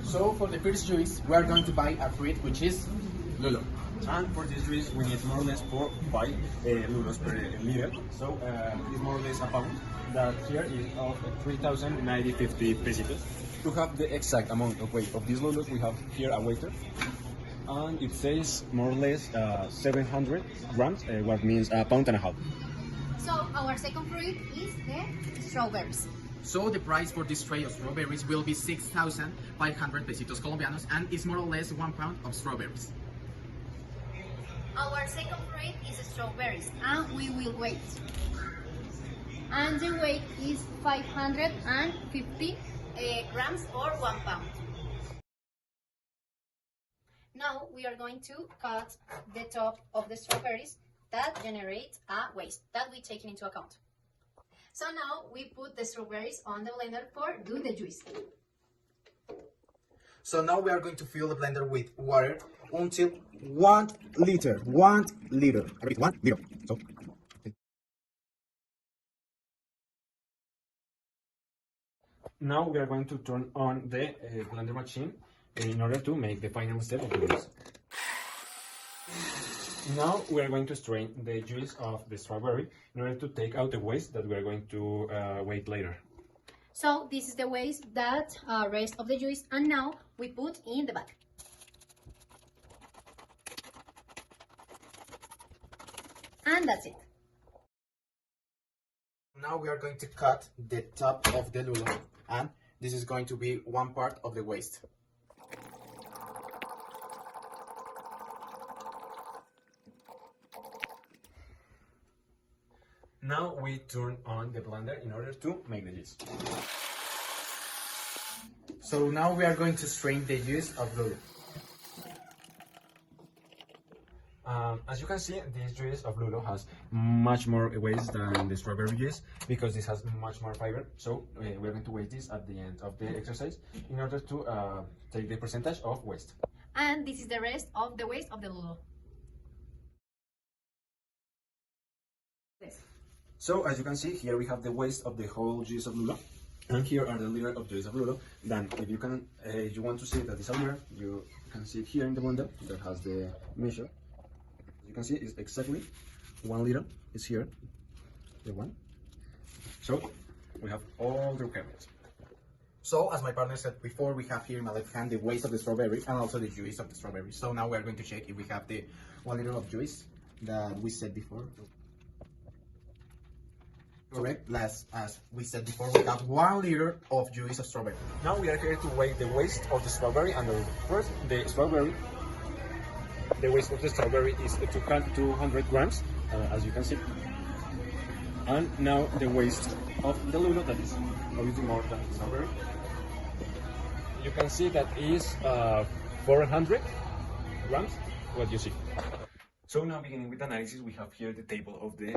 So for the first juice, we are going to buy a fruit which is lulo. And for this juice, we need more or less 5 lulos per liter. So it's more or less a pound. That here is of 3,950 pesitos. To have the exact amount of weight of these lulos, we have here a waiter. And it says more or less 700 grams, what means a pound and a half. So our second fruit is the strawberries. So the price for this tray of strawberries will be 6,500 pesitos colombianos, and it's more or less 1 pound of strawberries. Our second fruit is strawberries, and we will wait. And the weight is 550 grams or 1 pound. Now we are going to cut the top of the strawberries that generate a waste that we take into account. So now we put the strawberries on the blender for do the juice. So now we are going to fill the blender with water until 1 liter. 1 liter. I repeat, 1 liter. So. Now we are going to turn on the blender machine in order to make the final step of the juice. Now we are going to strain the juice of the strawberry in order to take out the waste that we are going to wait later. So this is the waste that rest of the juice, and now we put in the bag. And that's it. Now we are going to cut the top of the lulo, and this is going to be 1 part of the waste. Now we turn on the blender in order to make the juice. So now we are going to strain the juice of lulo. As you can see, this juice of lulo has much more waste than the strawberry juice because this has much more fiber. So we're going to weigh this at the end of the exercise in order to take the percentage of waste. And this is the rest of the waste of the lulo. So as you can see, here we have the waste of the whole juice of lulo, and here are the liter of juice of lulo. Then if you can, if you want to see that it's a liter, you can see it here in the window that has the measure. You can see it's exactly 1 liter. It's here, the one. So we have all the requirements. So as my partner said before, we have here in my left hand the waste of the strawberry and also the juice of the strawberry. So now we are going to check if we have the 1 liter of juice that we said before. Correct. As we said before, we have 1 liter of juice of strawberry. Now we are here to weigh the waste of the strawberry and the liter. First, the strawberry. The waste of the strawberry is 200 grams, as you can see. And now the waste of the lulo, that is obviously more than the strawberry. You can see that is 400 grams, what you see. So now beginning with analysis, we have here the table of the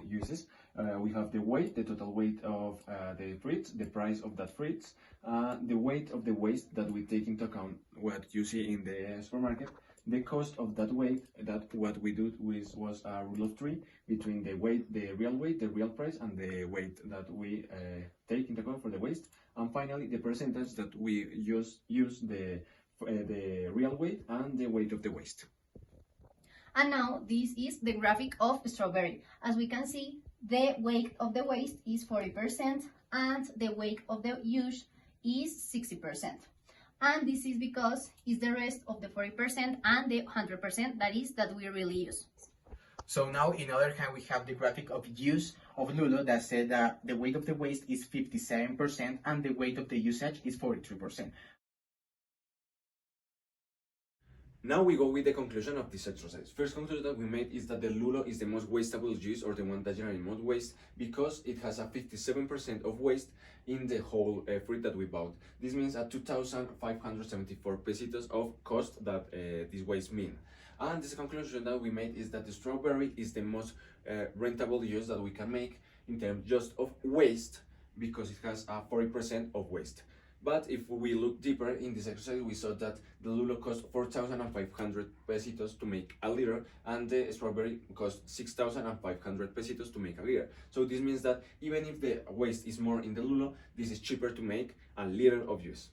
uses. We have the weight, the total weight of the fruits, the price of that fruits, the weight of the waste that we take into account what you see in the supermarket, the cost of that weight, that what we do was a rule of 3 between the weight, the real price, and the weight that we take into account for the waste, and finally the percentage that we use the real weight and the weight of the waste. And now this is the graphic of strawberry. As we can see, the weight of the waste is 40% and the weight of the use is 60%. And this is because it's the rest of the 40% and the 100% that we really use. So now in other hand, we have the graphic of use of lulo that said that the weight of the waste is 57% and the weight of the usage is 43%. Now we go with the conclusion of this exercise. First conclusion that we made is that the lulo is the most wastable juice, or the one that generates most waste, because it has a 57% of waste in the whole fruit that we bought. This means a 2,574 pesitos of cost that this waste mean. And this conclusion that we made is that the strawberry is the most rentable use that we can make in terms just of waste, because it has a 40% of waste. But if we look deeper in this exercise, we saw that the lulo cost 4,500 pesitos to make a liter, and the strawberry cost 6,500 pesitos to make a liter. So this means that even if the waste is more in the lulo, this is cheaper to make a liter of juice.